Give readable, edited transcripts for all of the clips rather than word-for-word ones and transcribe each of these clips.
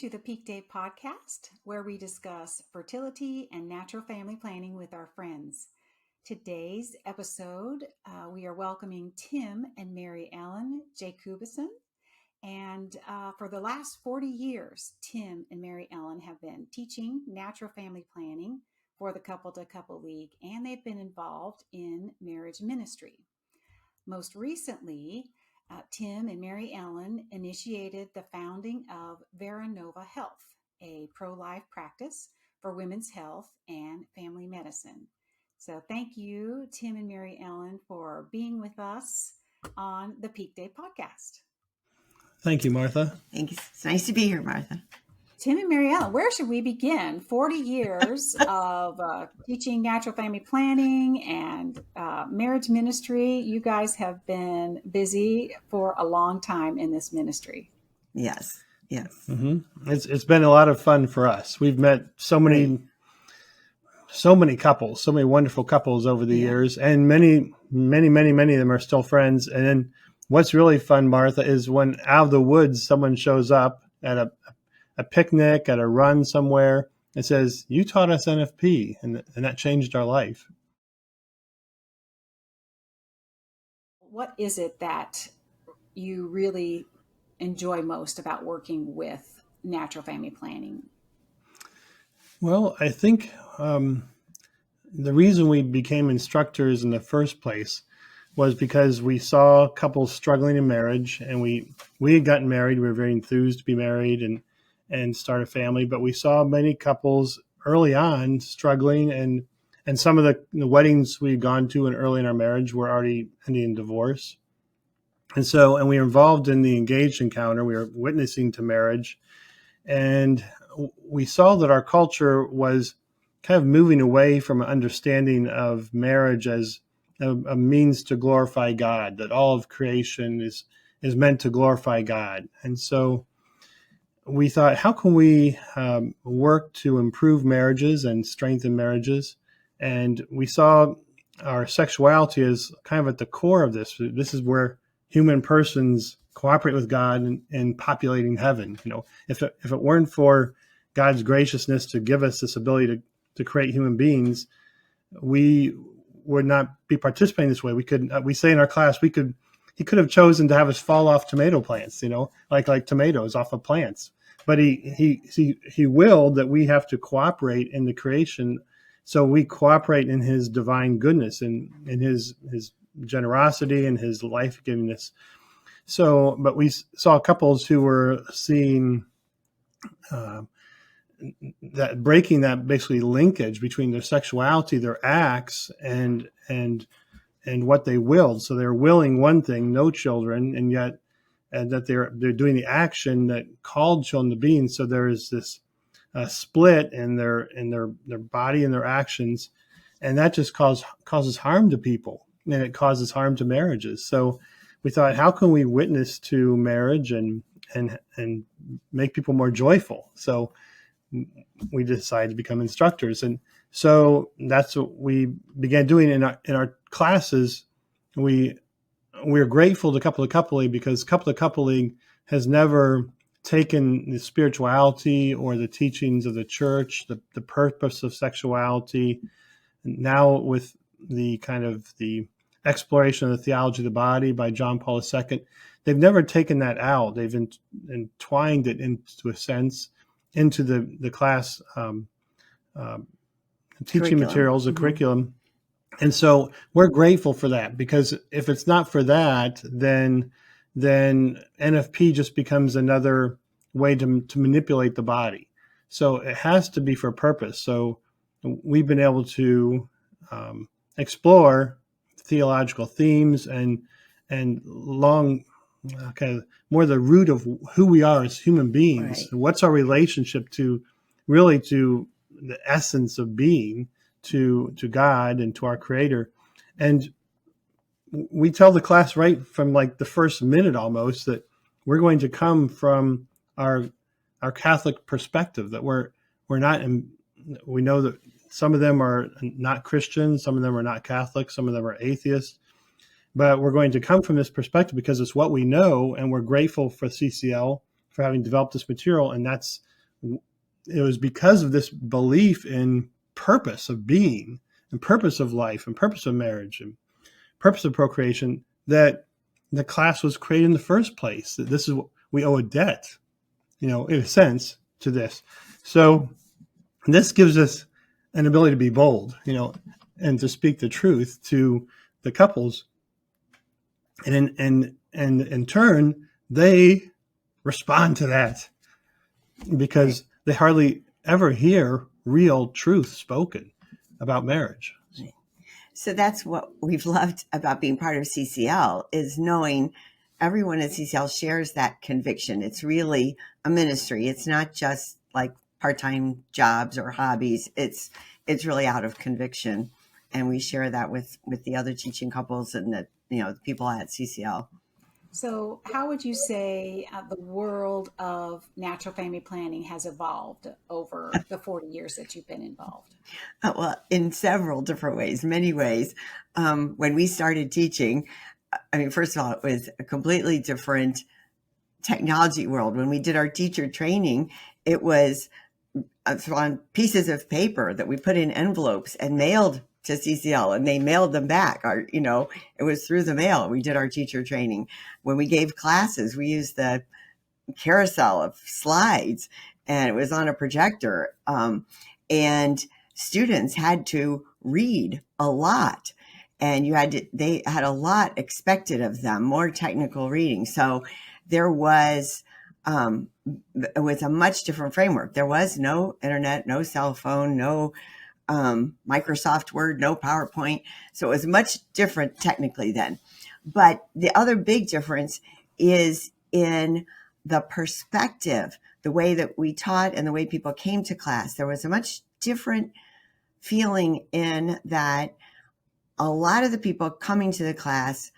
to the PeakDay podcast, where we discuss fertility and natural family planning with our friends. Today's episode, we are welcoming Tim and Mary Ellen Jacobson. And for the last 40 years, Tim and Mary Ellen have been teaching natural family planning for the Couple to Couple League, and they've been involved in marriage ministry. Most recently, Tim and Mary Ellen initiated the founding of Veranova Health, a pro-life practice for women's health and family medicine. So thank you, Tim and Mary Ellen, for being with us on the PeakDay podcast. Thank you, Martha. Thank you. It's nice to be here, Martha. Tim and Mary Ellen, where should we begin? 40 years of teaching natural family planning and marriage ministry. You guys have been busy for a long time in this ministry. Yes. Mm-hmm. It's been a lot of fun for us. We've met so many couples, so many wonderful couples over the years, and many of them are still friends. And then what's really fun, Martha, is when out of the woods someone shows up at a picnic, at a run somewhere, and says, "You taught us NFP," and that changed our life. What is it that you really enjoy most about working with natural family planning? Well, I think the reason we became instructors in the first place was because we saw couples struggling in marriage, and we had gotten married. We were very enthused to be married and start a family, but we saw many couples early on struggling, and some of the weddings we'd gone to and early in our marriage were already ending in divorce. And we were involved in the engaged encounter. We were witnessing to marriage, and we saw that our culture was kind of moving away from an understanding of marriage as a means to glorify God, that all of creation is meant to glorify God. And so we thought, how can we work to improve marriages and strengthen marriages? And we saw our sexuality as kind of at the core of this. This is where human persons cooperate with God in populating heaven. You know, if it weren't for God's graciousness to give us this ability to create human beings, we would not be participating this way. We say in our class, he could have chosen to have us fall off tomato plants, like tomatoes off of plants. But he willed that we have to cooperate in the creation, so we cooperate in his divine goodness and in his generosity and his life-givingness. So, but we saw couples who were seeing that breaking that basically linkage between their sexuality, their acts, and what they willed. So they're willing one thing, no children, and yet that they're doing the action that called children to being. So there is this split in their body and their actions, and that just causes harm to people, and it causes harm to marriages. So we thought, how can we witness to marriage and make people more joyful? So we decided to become instructors, and so that's what we began doing in our classes. We're grateful to Couple to Couple League because Couple to Couple League has never taken the spirituality or the teachings of the church, the purpose of sexuality. Now with the kind of the exploration of the theology of the body by John Paul II, they've never taken that out. They've entwined it into a sense into the class teaching materials, the curriculum. And so we're grateful for that, because if it's not for that, then NFP just becomes another way to manipulate the body. So it has to be for purpose. So we've been able to explore theological themes and more the root of who we are as human beings. Right. What's our relationship to the essence of being, to God and to our Creator. And we tell the class right from like the first minute almost that we're going to come from our Catholic perspective, that we're not, we know that some of them are not Christians, some of them are not Catholic, some of them are atheists, but we're going to come from this perspective because it's what we know, and we're grateful for CCL for having developed this material, and that's it was because of this belief in purpose of being and purpose of life and purpose of marriage and purpose of procreation that the class was created in the first place. That this is what we owe a debt, in a sense, to this. So this gives us an ability to be bold, and to speak the truth to the couples. And in turn, they respond to that because they hardly ever hear real truth spoken about marriage. So that's what we've loved about being part of CCL, is knowing everyone at CCL shares that conviction. It's really a ministry. It's not just like part-time jobs or hobbies. It's really out of conviction. And we share that with the other teaching couples and the people at CCL. So, how would you say the world of natural family planning has evolved over the 40 years that you've been involved? Well, in several different ways, many ways. When we started teaching, first of all, it was a completely different technology world. When we did our teacher training, it was on pieces of paper that we put in envelopes and mailed to CCL, and they mailed them back. It was through the mail. We did our teacher training. When we gave classes, we used the carousel of slides, and it was on a projector. And students had to read a lot, and they had a lot expected of them, more technical reading. So there was, it was a much different framework. There was no internet, no cell phone, no Microsoft Word, no PowerPoint. So it was much different technically then. But the other big difference is in the perspective, the way that we taught and the way people came to class. There was a much different feeling in that a lot of the people coming to the class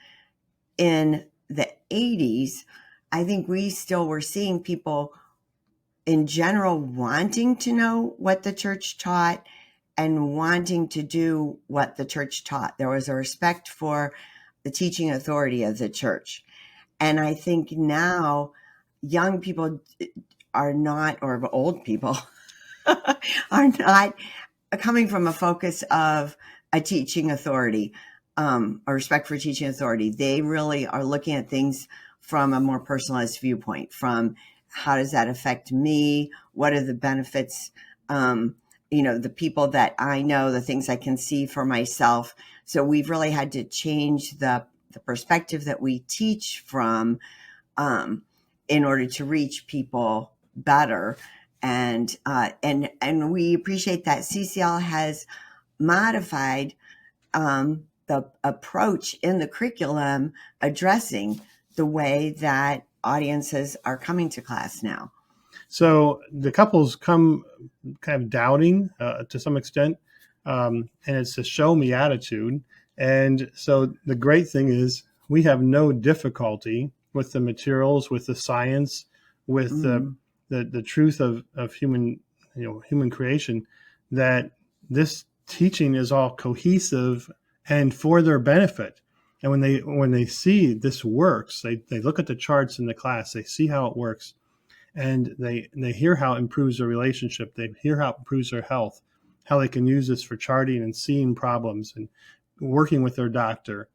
in the 80s, I think we still were seeing people in general wanting to know what the church taught and wanting to do what the church taught. There was a respect for the teaching authority of the church. And I think now young people are not, or old people are not coming from a focus of a teaching authority, a respect for teaching authority. They really are looking at things from a more personalized viewpoint, from how does that affect me? What are the benefits? The people that I know, the things I can see for myself. So we've really had to change the perspective that we teach from in order to reach people better. And we appreciate that CCL has modified the approach in the curriculum addressing the way that audiences are coming to class now. So the couples come kind of doubting to some extent, and it's a show me attitude. And so the great thing is we have no difficulty with the materials, with the science, with the truth of human creation, that this teaching is all cohesive and for their benefit. And when they see this works, they look at the charts in the class, they see how it works. And they hear how it improves their relationship. They hear how it improves their health, how they can use this for charting and seeing problems and working with their doctor,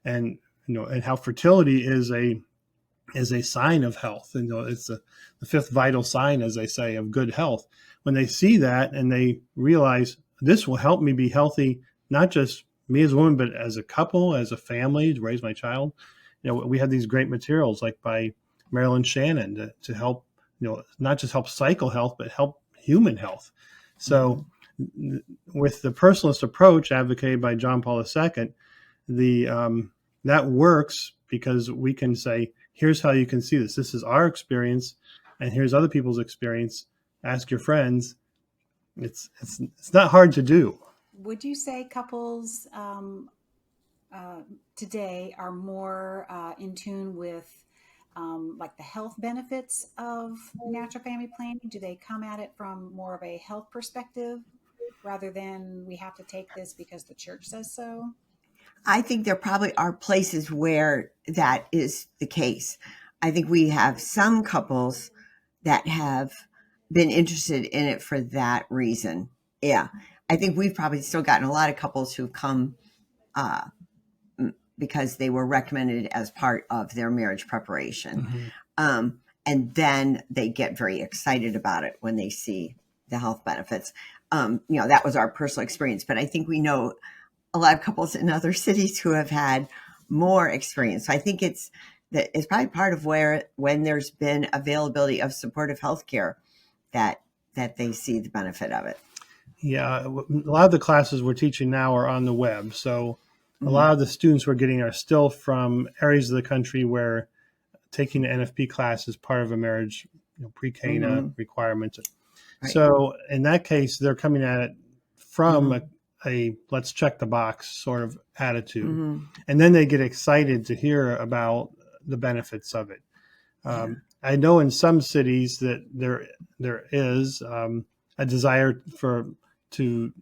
and how fertility is a sign of health. It's the fifth vital sign, as they say, of good health. When they see that and they realize this will help me be healthy, not just me as a woman, but as a couple, as a family, to raise my child. We have these great materials like by Marilyn Shannon to help. Not just help cycle health, but help human health. So with the personalist approach advocated by John Paul II, that works because we can say, here's how you can see this. This is our experience, and here's other people's experience. Ask your friends. It's not hard to do. Would you say couples today are more in tune with like the health benefits of natural family planning? Do they come at it from more of a health perspective rather than we have to take this because the church says so? I think there probably are places where that is the case. I think we have some couples that have been interested in it for that reason. Yeah. I think we've probably still gotten a lot of couples who've come because they were recommended as part of their marriage preparation. And then they get very excited about it when they see the health benefits. That was our personal experience, but I think we know a lot of couples in other cities who have had more experience. So I think it's probably part of when there's been availability of supportive healthcare that they see the benefit of it. Yeah, a lot of the classes we're teaching now are on the web. So a lot of the students we're getting are still from areas of the country where taking an NFP class is part of a marriage pre-Cana requirement. Right. So in that case, they're coming at it from a let's check the box sort of attitude. And then they get excited to hear about the benefits of it. I know in some cities that there is a desire to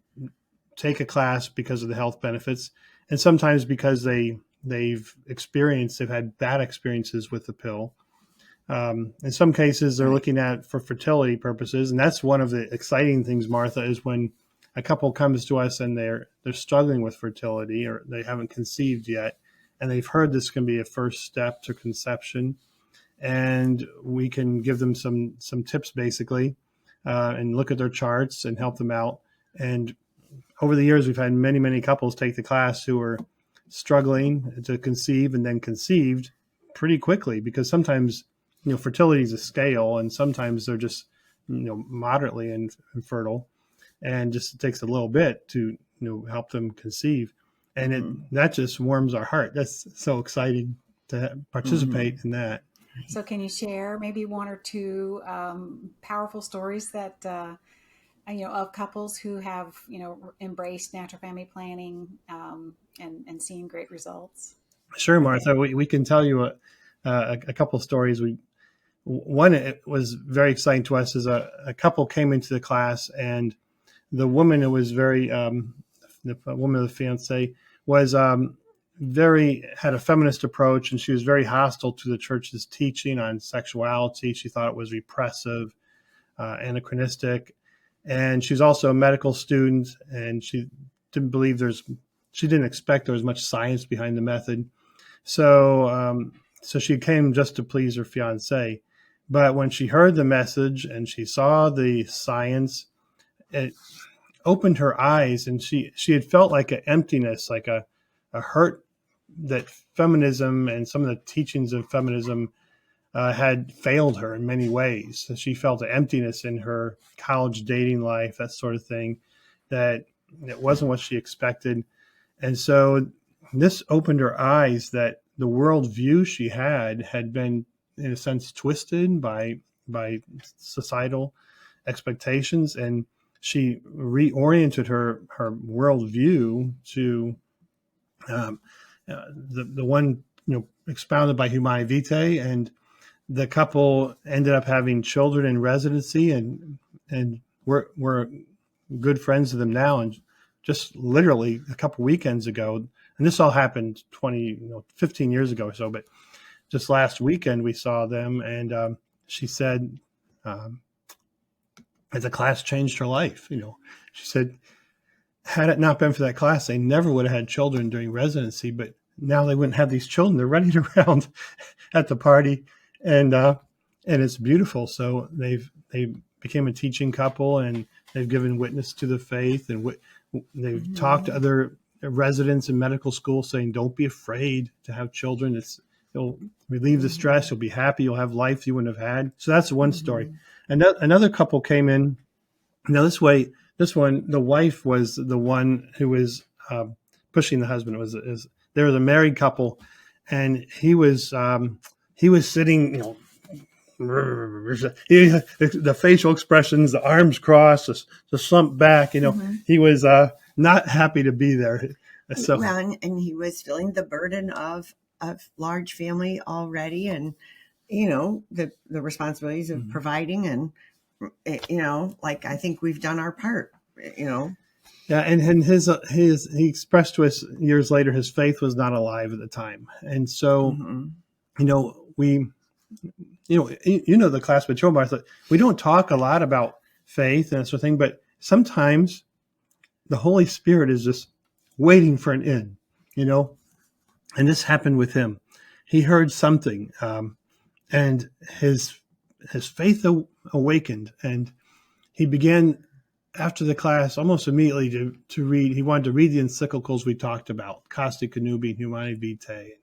take a class because of the health benefits, and sometimes because they've had bad experiences with the pill. In some cases, they're looking at for fertility purposes, and that's one of the exciting things, Martha, is when a couple comes to us and they're struggling with fertility or they haven't conceived yet, and they've heard this can be a first step to conception, and we can give them some tips basically, and look at their charts and help them out. And over the years, we've had many couples take the class who are struggling to conceive and then conceived pretty quickly, because sometimes fertility is a scale, and sometimes they're just moderately infertile, and just it takes a little bit to help them conceive, and that just warms our heart. That's so exciting to participate in that. So can you share maybe one or two powerful stories that of couples who have embraced natural family planning and seen great results? Sure, Martha. We can tell you a couple stories. One, it was very exciting to us, is a couple came into the class, and the woman who was the woman of the fiance was had a feminist approach, and she was very hostile to the church's teaching on sexuality. She thought it was repressive, anachronistic, and she's also a medical student, and she didn't expect there was much science behind the method. So she came just to please her fiance. But when she heard the message and she saw the science, it opened her eyes, and she had felt like an emptiness, like a hurt that feminism and some of the teachings of feminism had failed her in many ways. So she felt an emptiness in her college dating life, that sort of thing, that it wasn't what she expected. And so this opened her eyes that the worldview she had been, in a sense, twisted by societal expectations, and she reoriented her worldview to the one expounded by Humanae Vitae, and the couple ended up having children in residency, and we're good friends of them now. And just literally a couple weekends ago, and this all happened 15 years ago or so, but just last weekend we saw them, and she said, the class changed her life. She said, had it not been for that class, they never would have had children during residency, but now they wouldn't have these children. They're running around at the party, and it's beautiful. So they became a teaching couple, and they've given witness to the faith, and they've talked to other residents in medical school, saying, don't be afraid to have children. It'll relieve the stress. You'll be happy. You'll have life you wouldn't have had. So that's one story. Another couple came in. Now this one, the wife was the one who was pushing the husband. There was a married couple, and he was sitting, the facial expressions, the arms crossed, the slump back. He was not happy to be there. So, well, and he was feeling the burden of large family already, and the responsibilities of providing, and I think we've done our part. Yeah, and he expressed to us years later his faith was not alive at the time, and so the class material, but I thought we don't talk a lot about faith and that sort of thing, but sometimes the Holy Spirit is just waiting for an in, and this happened with him. He heard something, and his faith awakened, and he began after the class almost immediately to read. He wanted to read the encyclicals we talked about, Casti Connubii and Humani Vitae,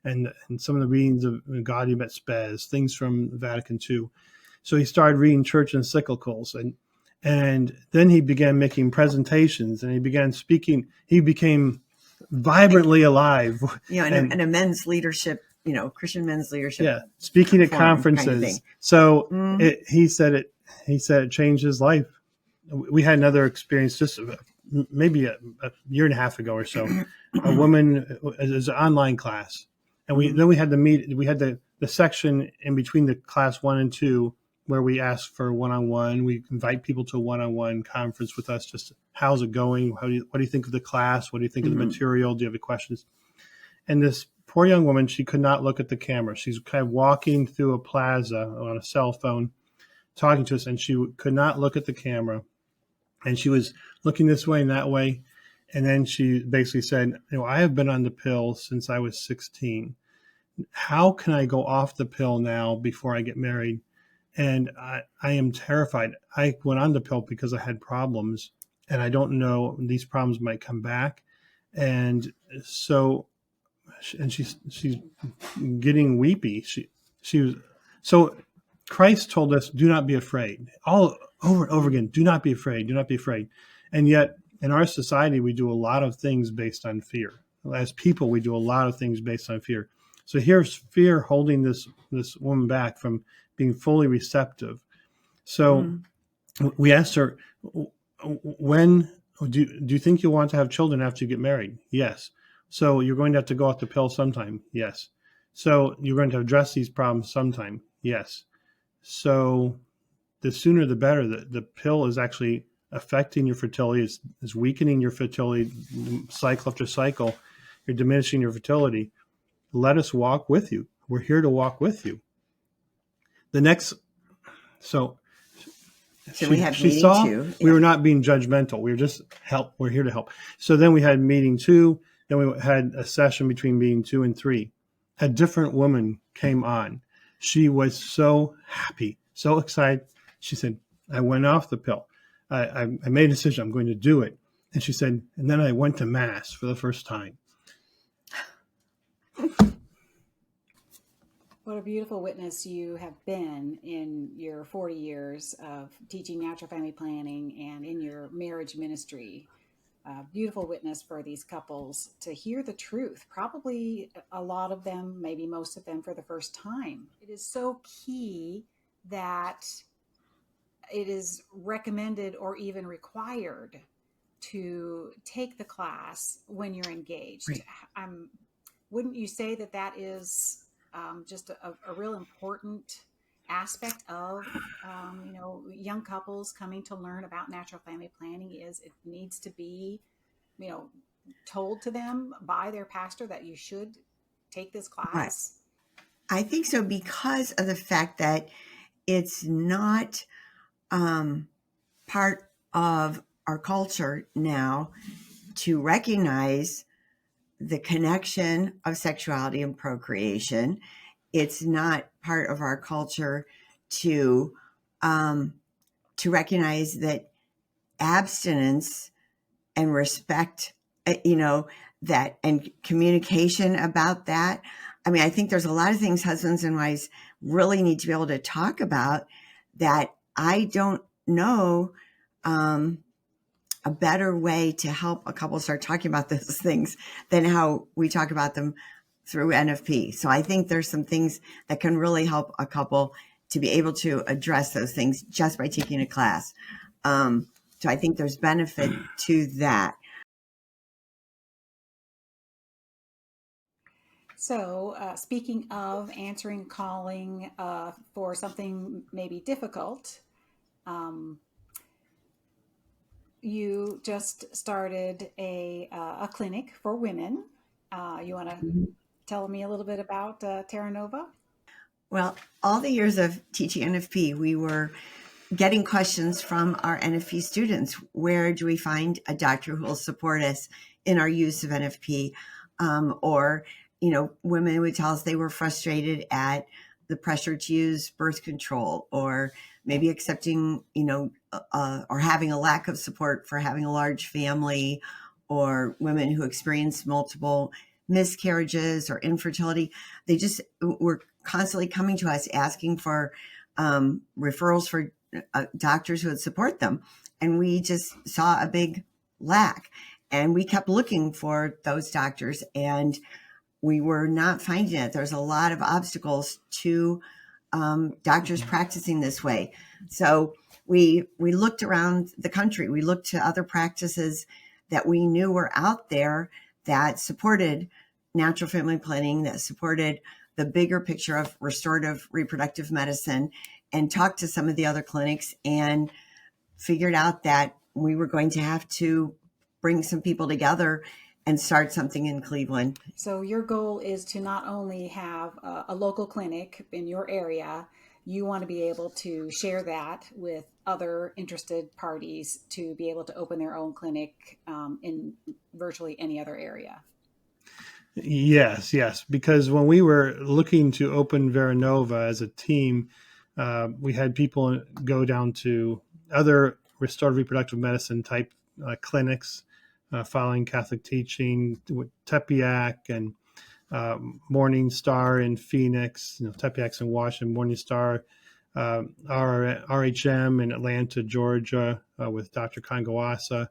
and some of the readings of Gaudium et Spes, things from Vatican II. So he started reading church encyclicals, and then he began making presentations, and he began speaking. He became vibrantly alive. And a men's leadership, Christian men's leadership. Yeah, speaking at conferences. Kind of so he said it changed his life. We had another experience just maybe a year and a half ago or so. A woman, is an online class, and then we had the section in between the class 1 and 2 where we ask for one-on-one. We invite people to a one-on-one conference with us. Just how's it going? What do you think of the class? What do you think of the material? Do you have any questions? And this poor young woman, she could not look at the camera. She's kind of walking through a plaza on a cell phone, talking to us, and she could not look at the camera. And she was looking this way and that way. And then she basically said, I have been on the pill since I was 16. How can I go off the pill now before I get married? And I am terrified. I went on the pill because I had problems, and I don't know, these problems might come back. And so, and she's getting weepy. She was, so Christ told us, do not be afraid. All over and over again, do not be afraid, do not be afraid. And yet in our society, we do a lot of things based on fear. As people, we do a lot of things based on fear. So here's fear holding this woman back from being fully receptive. So we asked her, when do you think you'll want to have children after you get married? Yes. So you're going to have to go off the pill sometime? Yes. So you're going to address these problems sometime? Yes. So the sooner the better. The pill is actually affecting your fertility, is weakening your fertility cycle after cycle. You're diminishing your fertility. Let us walk with you. We're here to walk with you. The next, so she saw we were not being judgmental. We were just help. We're here to help. So then we had meeting 2. Then we had a session between meeting 2 and 3. A different woman came on. She was so happy, so excited. She said, I went off the pill. I made a decision. I'm going to do it. And she said, and then I went to Mass for the first time. What a beautiful witness you have been in your 40 years of teaching natural family planning and in your marriage ministry. Beautiful witness for these couples to hear the truth. Probably a lot of them, maybe most of them, for the first time. It is so key that it is recommended or even required to take the class when you're engaged. Right. Wouldn't you say that is just a real important aspect of young couples coming to learn about natural family planning? Is it needs to be told to them by their pastor that you should take this class? Right. I think so, because of the fact that it's not part of our culture now to recognize the connection of sexuality and procreation. It's not part of our culture to recognize that abstinence and respect, that, and communication about that. I mean, I think there's a lot of things husbands and wives really need to be able to talk about that. I don't know a better way to help a couple start talking about those things than how we talk about them through NFP. So I think there's some things that can really help a couple to be able to address those things just by taking a class. So I think there's benefit to that. So speaking of answering calling for something maybe difficult, you just started a clinic for women. You want to tell me a little bit about Terra Nova? Well, all the years of teaching NFP, we were getting questions from our NFP students. Where do we find a doctor who will support us in our use of NFP? Or, women would tell us they were frustrated at the pressure to use birth control, or maybe accepting, or having a lack of support for having a large family, or women who experienced multiple miscarriages or infertility. They just were constantly coming to us asking for referrals for doctors who would support them. And we just saw a big lack. And we kept looking for those doctors, and we were not finding it. There's a lot of obstacles to doctors practicing this way. So we looked around the country. We looked to other practices that we knew were out there that supported natural family planning, that supported the bigger picture of restorative reproductive medicine, and talked to some of the other clinics and figured out that we were going to have to bring some people together and start something in Cleveland. So your goal is to not only have a local clinic in your area, you want to be able to share that with other interested parties to be able to open their own clinic in virtually any other area. Yes. Because when we were looking to open Veranova as a team, we had people go down to other restorative reproductive medicine type clinics, following Catholic teaching, with Tepeyac and Morning Star in Phoenix, Tepeyac's in Washington, Morning Star, RHM in Atlanta, Georgia, with Dr. Kangawasa,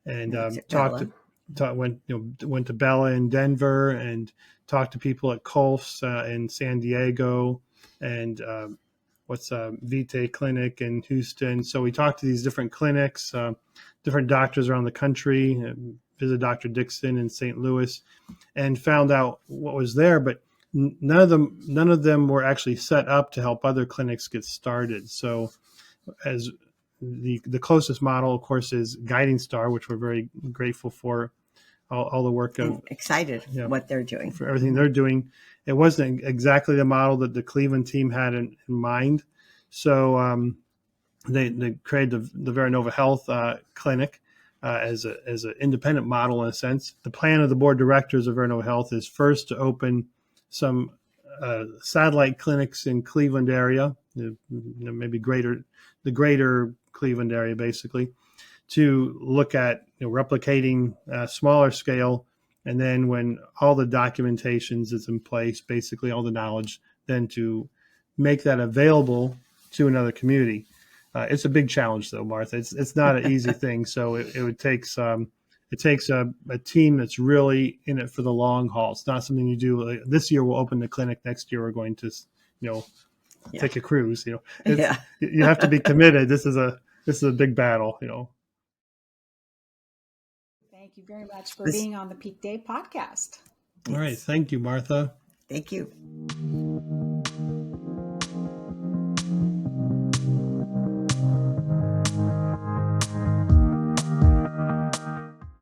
and went to Bella in Denver, and talked to people at Colf's in San Diego, and Vitae Clinic in Houston. So we talked to these different clinics, different doctors around the country, visited Dr. Dixon in St. Louis, and found out what was there, but none of them were actually set up to help other clinics get started. So as the closest model, of course, is Guiding Star, which we're very grateful for all the work of. Excited what they're doing. For everything they're doing. It wasn't exactly the model that the Cleveland team had in mind. So they created the Veranova Health Clinic as an independent model in a sense. The plan of the board of directors of Veranova Health is first to open some satellite clinics in Cleveland area, maybe the greater Cleveland area, basically, to look at replicating smaller scale. And then when all the documentations is in place, basically all the knowledge, then to make that available to another community. It's a big challenge, though, Martha. It's not an easy thing. So it takes a team that's really in it for the long haul. It's not something you do. Like, this year we'll open the clinic. Next year we're going to, take a cruise. You have to be committed. This is a big battle. Thank you very much for being on the PeakDay podcast. All right. Thank you, Martha. Thank you.